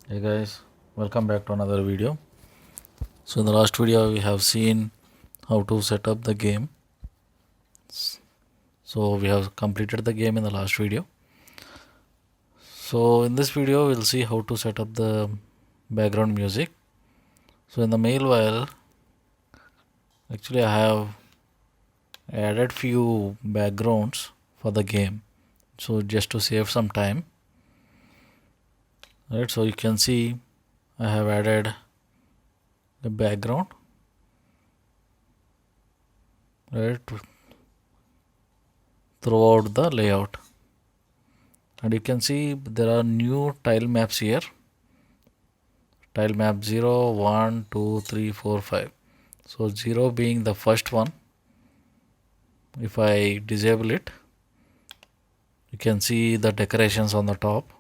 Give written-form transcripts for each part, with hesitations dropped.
Hey guys, welcome back to another video. So in the last video we have seen how to set up the game. So we have completed the game in the last video. So in this video we'll see how to set up the background music. So in the meanwhile, actually I have added few backgrounds for the game. So just to save some time. Right, so you can see I have added the background, right, throughout the layout. And you can see there are new tile maps here. Tile map 0, 1, 2, 3, 4, 5. So 0 being the first one. If I disable it, you can see the decorations on the top.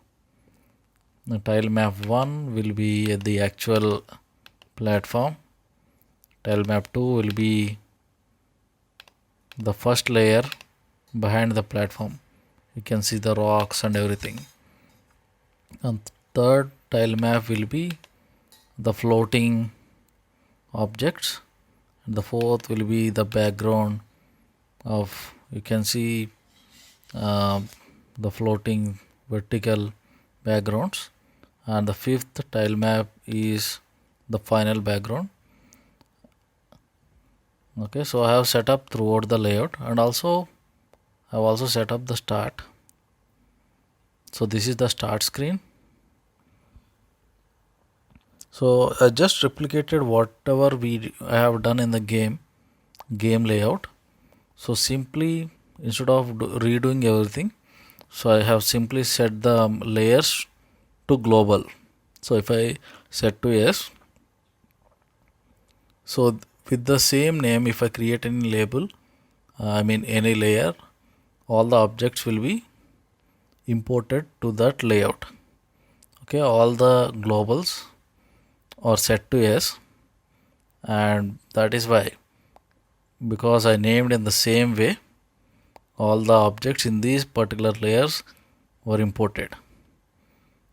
The tile map 1 will be the actual platform. Tile map 2 will be the first layer behind the platform. You can see the rocks and everything. And third tile map will be the floating objects, and the fourth will be the background of, you can see the floating vertical backgrounds, and the fifth tile map is the final background. Okay, so I have set up throughout the layout, and also I have also set up the start. So this is the start screen. So I just replicated whatever I have done in the game layout. So simply, instead of redoing everything, so I have simply set the layers to global. So if I set to yes, so with the same name, if I create any label, any layer, all the objects will be imported to that layout. Okay, all the globals are set to yes, and that is why, because I named in the same way, all the objects in these particular layers were imported.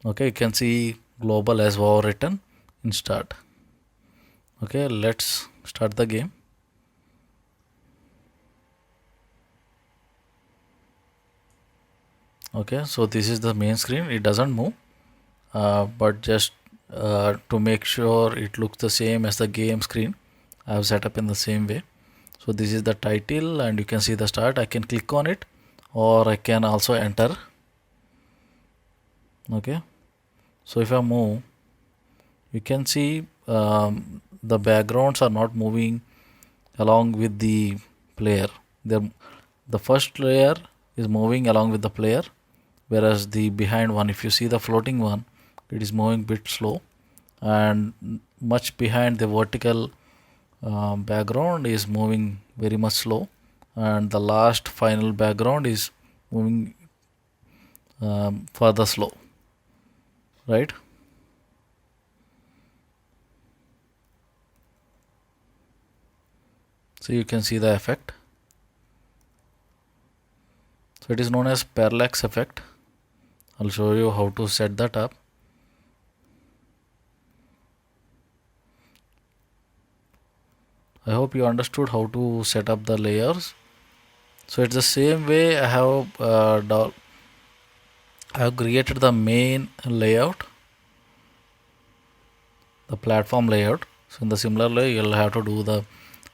Okay, you can see global as well written in start. Okay, let's start the game. Okay, so this is the main screen. It doesn't move, but just to make sure it looks the same as the game screen, I have set up in the same way. So this is the title, and you can see the start. I can click on it, or I can also enter. Okay, so if I move, you can see the backgrounds are not moving along with the player. The first layer is moving along with the player, whereas the behind one, if you see the floating one, it is moving bit slow, and much behind the vertical background is moving very much slow, and the last final background is moving further slow, right? So you can see the effect. So it is known as parallax effect. I'll show you how to set that up. I hope you understood how to set up the layers. So it's the same way I have created the main layout, the platform layout. So in the similar way, you'll have to do the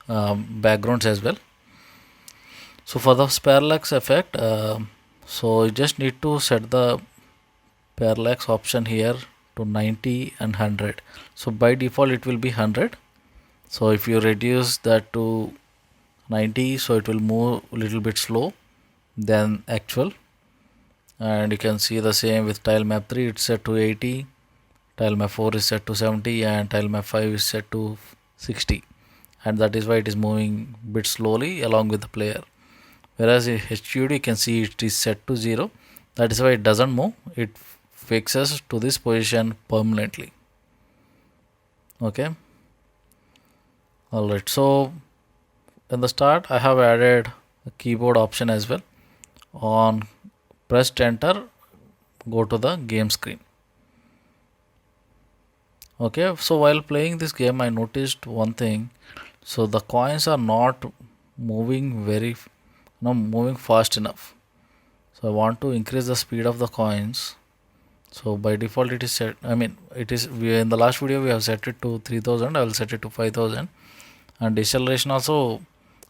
backgrounds as well. So for the parallax effect, so you just need to set the parallax option here to 90 and 100. So by default it will be 100. So if you reduce that to 90, so it will move a little bit slow than actual. And you can see the same with tile map 3, it's set to 80, tile map 4 is set to 70, and tile map 5 is set to 60, and that is why it is moving bit slowly along with the player. Whereas in HUD you can see it is set to 0, that is why it doesn't move, it fixes to this position permanently. Okay, alright, so in the start I have added a keyboard option as well. On pressed enter, go to the game screen. Okay, so while playing this game, I noticed one thing. So the coins are not moving moving fast enough. So I want to increase the speed of the coins. So by default, it is set. I mean, it is. We in the last video we have set it to 3000. I will set it to 5000, and deceleration also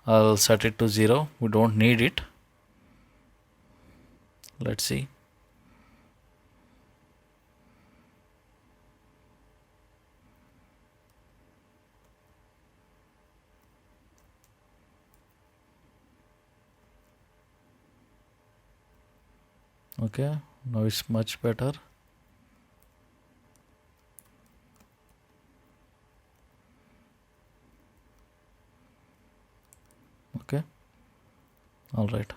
I'll set it to 0. We don't need it. Let's see. Okay, now it's much better. Okay, all right.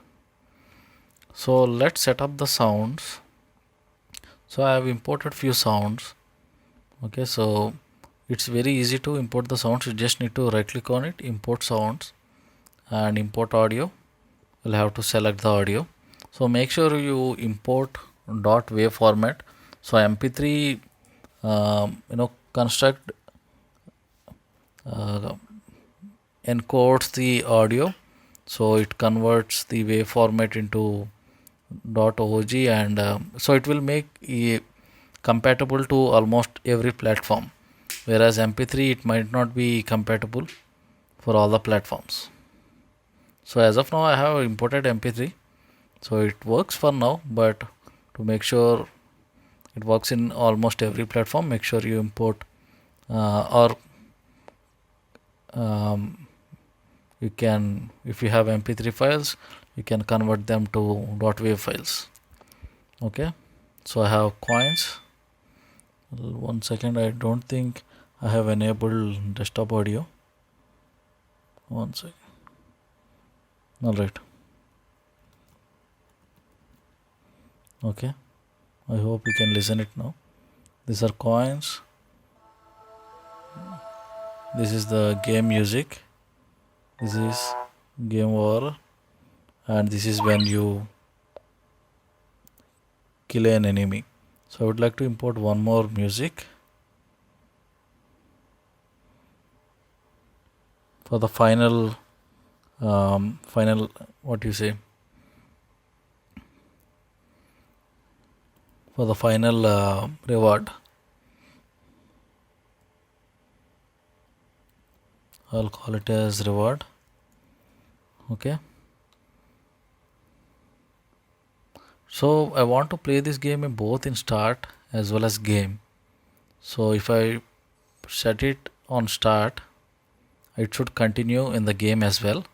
So let's set up the sounds. So I have imported few sounds. Okay, so it's very easy to import the sounds. You just need to right click on it, import sounds, and import audio. You'll have to select the audio. So make sure you import .wav format. So mp3 construct uh, encodes the audio, so it converts the wave format into .og, and so it will make compatible to almost every platform, whereas mp3 it might not be compatible for all the platforms. So as of now I have imported mp3, so it works for now, but to make sure it works in almost every platform, make sure you import or you can, if you have mp3 files, you can convert them to .wav files. Okay, so I have coins. 1 second, I don't think I have enabled desktop audio. 1 second. All right. Okay, I hope you can listen it now. These are coins. This is the game music. This is game over, and this is when you kill an enemy. So I would like to import one more music for the final what you say, for the final reward. I'll call it as reward. Okay, so I want to play this game in both in start as well as game. So if I set it on start, it should continue in the game as well.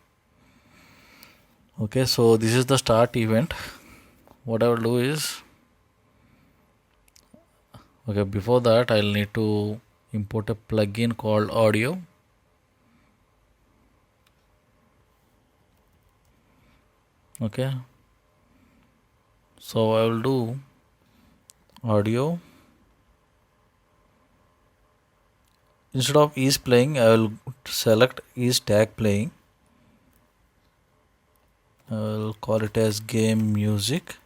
Okay, so this is the start event. What I will do is, okay, before that I'll need to import a plugin called audio. Okay, so I will do audio. Instead of is playing, I will select is tag playing. I will call it as game music.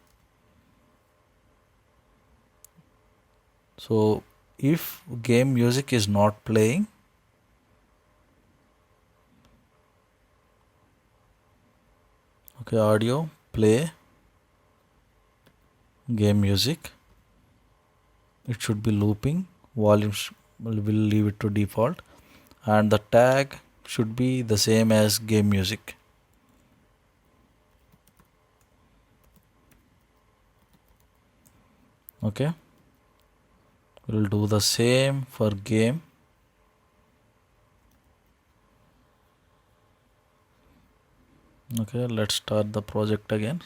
So if game music is not playing, okay, audio play game music, it should be looping, volumes will leave it to default, and the tag should be the same as game music. Okay, we'll do the same for game. Okay, let's start the project again.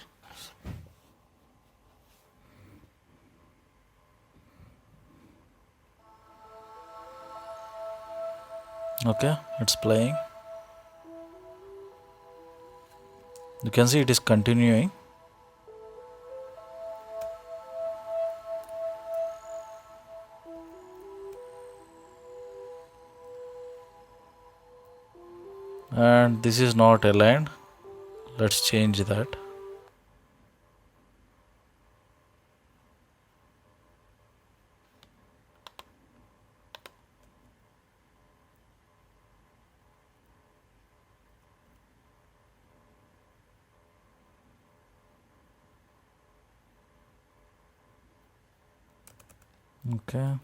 Okay, it's playing. You can see it is continuing. And this is not aligned. Let's change that. Okay.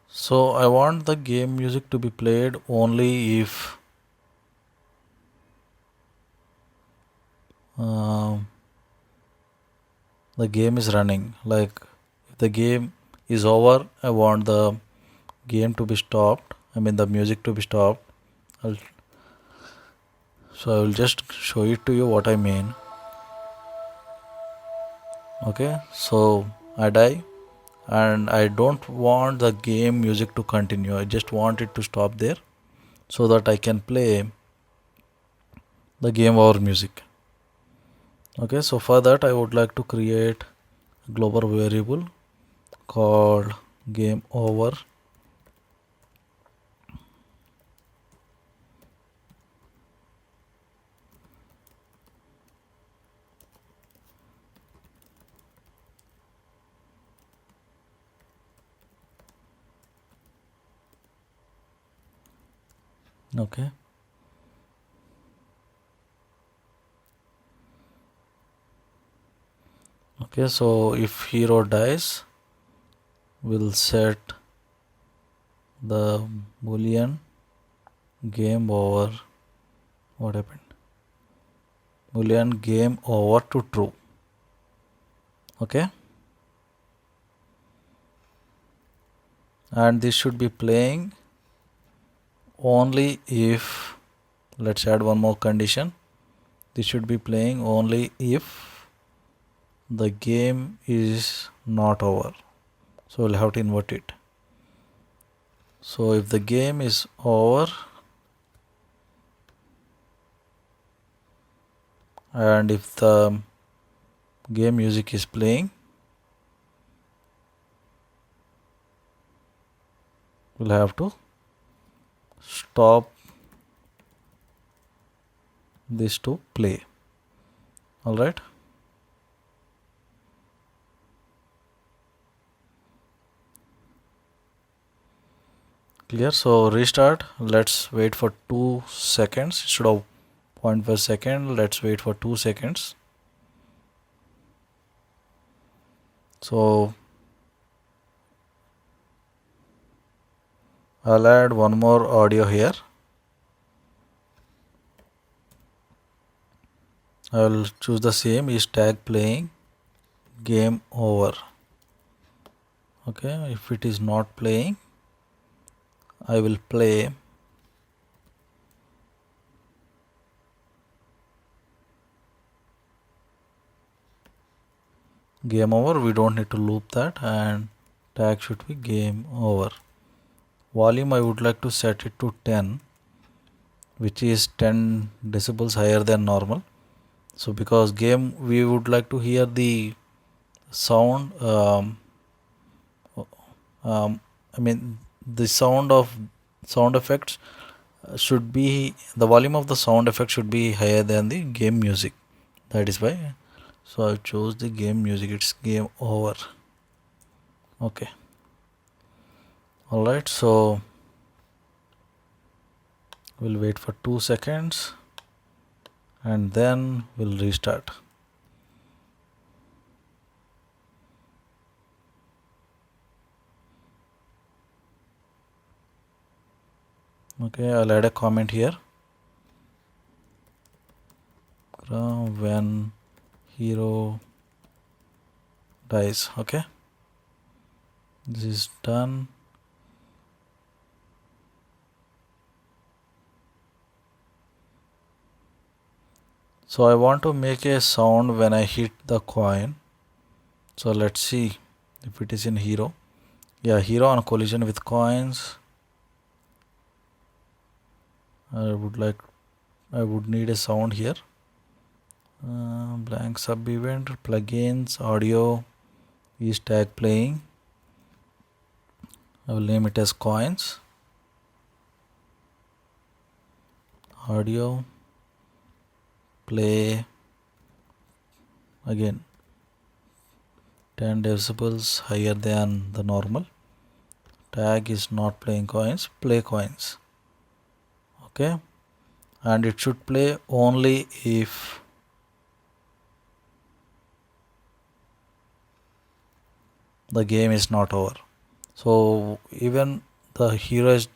So I want the game music to be played only if um, the game is running. Like if the game is over, I want the game to be stopped. I mean the music to be stopped. I'll, so I will just show it to you what I mean. Okay, so I die and I don't want the game music to continue. I just want it to stop there so that I can play the game over music. Okay, so for that I would like to create a global variable called game over. Okay, okay, so if hero dies, we'll set the boolean game over. What happened? Boolean game over to true. Okay, and this should be playing only if, let's add one more condition, this should be playing only if the game is not over. So we'll have to invert it. So if the game is over and if the game music is playing, we'll have to stop this to play. All right. Clear. So restart. Let's wait for 2 seconds instead of 0.5 second. Let's wait for 2 seconds. So I'll add one more audio here. I will choose the same is tag playing game over. Okay, if it is not playing, I will play game over. We don't need to loop that, and tag should be game over. Volume I would like to set it to 10, which is 10 decibels higher than normal. So because game we would like to hear the sound I mean the sound effects should be, the volume of the sound effect should be higher than the game music. That is why. So I chose the game music. It's game over. Okay. All right. So we'll wait for 2 seconds and then we'll restart. Okay, I'll add a comment here. When hero dies. Okay, this is done. So I want to make a sound when I hit the coin. So let's see if it is in hero. Yeah, hero on collision with coins. I would need a sound here. Blank sub event, plugins, audio is tag playing. I will name it as coins. Audio play again 10 decibels higher than the normal. Tag is not playing coins, play coins. Okay, and it should play only if the game is not over. So even the hero is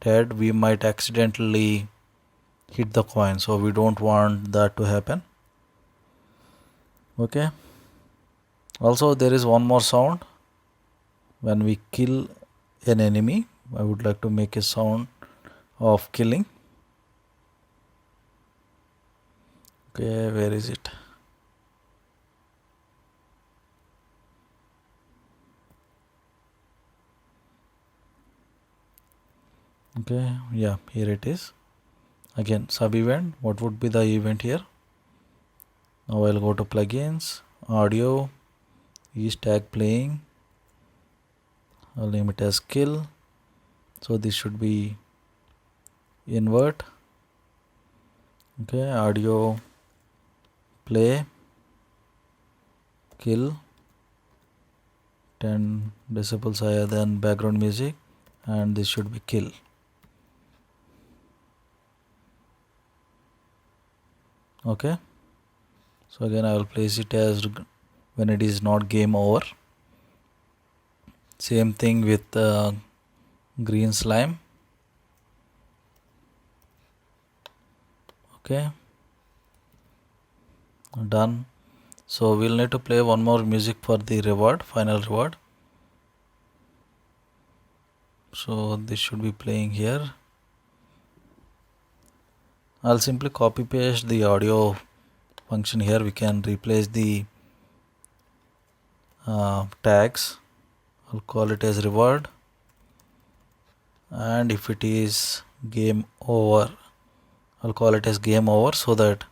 dead, we might accidentally hit the coin, so we don't want that to happen. Okay, also there is one more sound when we kill an enemy. I would like to make a sound of killing. Okay, where is it? Okay, yeah, here it is. Again, sub event. What would be the event here? Now I'll go to plugins, audio, is tag playing. I'll name it as kill. So this should be invert. Okay, audio play kill 10 decibels higher than background music, and this should be kill. Okay, so again I will place it as when it is not game over. Same thing with green slime. Okay, done. So we'll need to play one more music for the reward, final reward. So this should be playing here. I'll simply copy paste the audio function here. We can replace the tags. I'll call it as reward, and if it is game over, I'll call it as game over, so that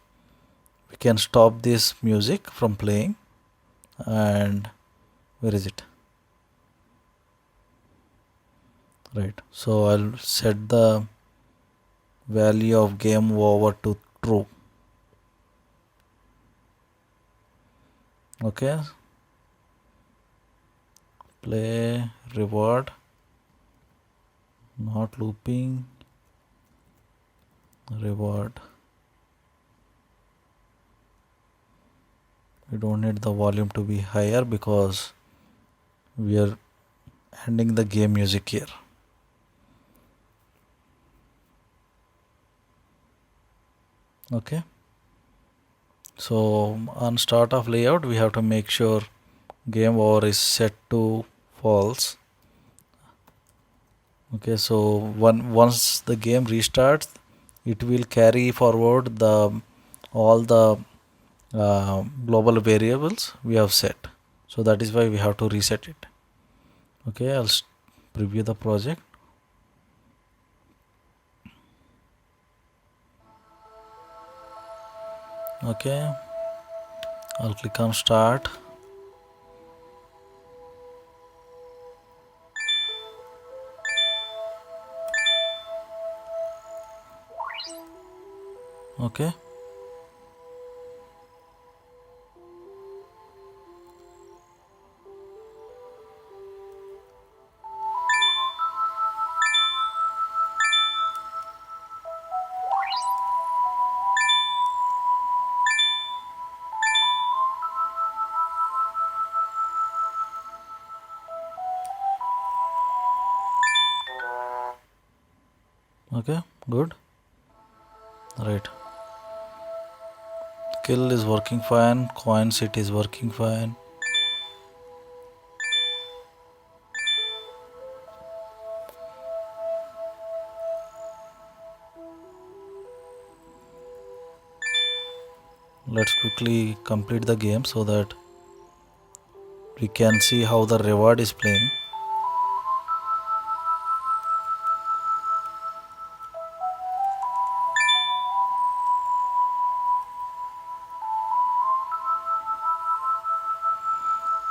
we can stop this music from playing. And where is it? Right, so I'll set the value of game over to true. Okay, play reward, not looping, reward. We don't need the volume to be higher because we are ending the game music here. Okay, so on start of layout we have to make sure game over is set to false. Okay, so once the game restarts, it will carry forward all the global variables we have set. So that is why we have to reset it. Okay, I'll preview the project. Okay, I'll click on start. Okay, okay, good. Right, kill is working fine, coin sit is working fine. Let's quickly complete the game so that we can see how the reward is playing.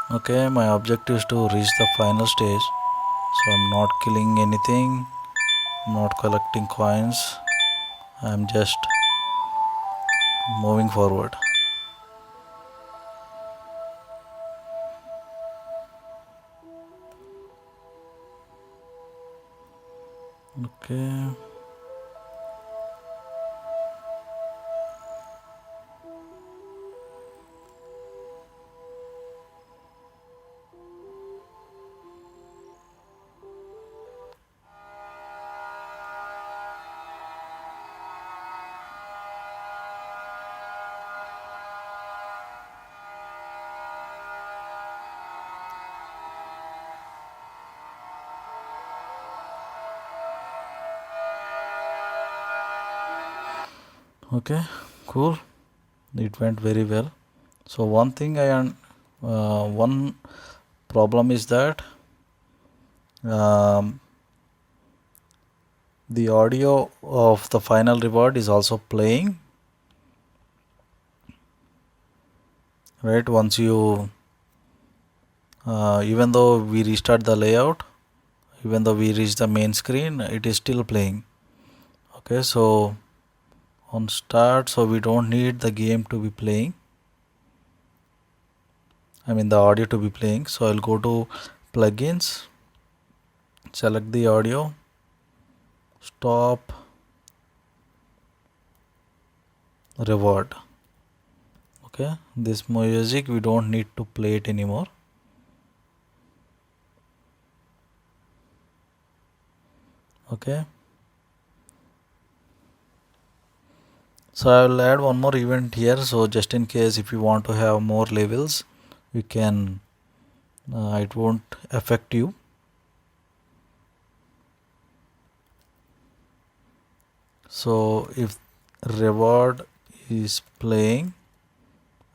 Okay, my objective is to reach the final stage, so I'm not killing anything, I'm not collecting coins, I'm just moving forward. Okay, Okay, cool. It went very well. So one problem is that um, the audio of the final reward is also playing, right? Once you even though we restart the layout, even though we reach the main screen, it is still playing. Okay, so on start, so we don't need the game to be playing, I mean the audio to be playing. So I'll go to plugins, select the audio, stop reward. Okay, this music we don't need to play it anymore. Okay, so I will add one more event here, so just in case if you want to have more levels, you can it won't affect you. So if reward is playing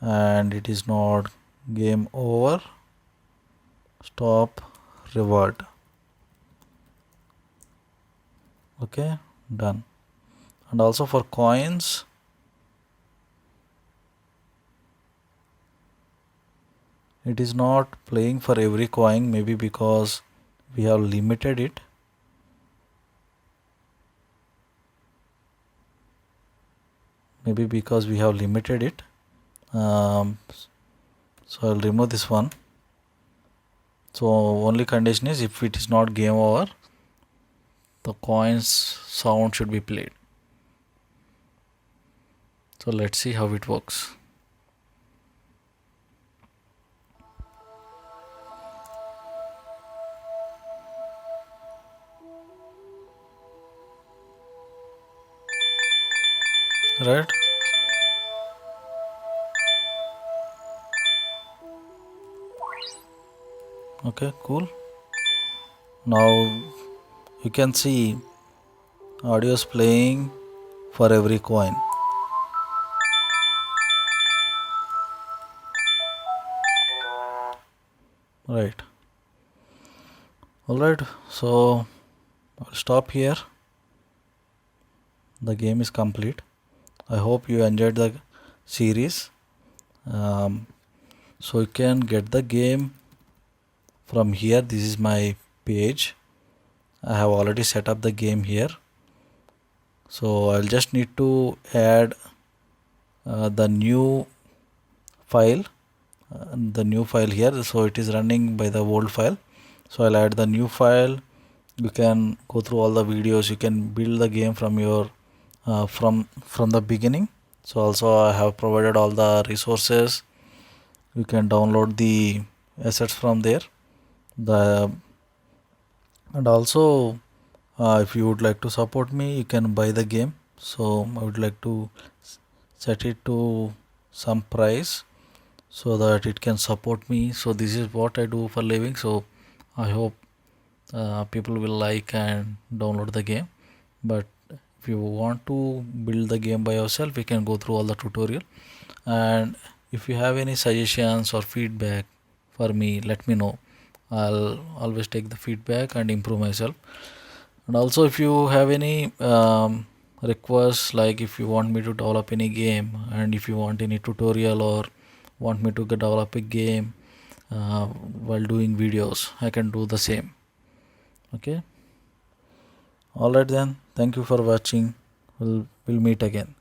and it is not game over, stop reward. Okay, done. And also for coins, it is not playing for every coin, maybe because we have limited it. Maybe because we have limited it. So I'll remove this one. So only condition is if it is not game over, the coins sound should be played. So let's see how it works. Right? Okay, cool. Now you can see audio is playing for every coin. Right. Alright, so I'll stop here. The game is complete. I hope you enjoyed the series. So you can get the game from here. This is my page. I have already set up the game here. So I'll just need to add the new file here. So it is running by the old file. So I'll add the new file. You can go through all the videos. You can build the game from your from the beginning. So also I have provided all the resources. You can download the assets from there. And also if you would like to support me, you can buy the game. So I would like to set it to some price so that it can support me. So this is what I do for living. So I hope people will like and download the game. But if you want to build the game by yourself, you can go through all the tutorial. And if you have any suggestions or feedback for me, let me know. I'll always take the feedback and improve myself. And also if you have any requests, like if you want me to develop any game, and if you want any tutorial or want me to develop a game while doing videos, I can do the same. Okay, all right then, thank you for watching. We'll meet again.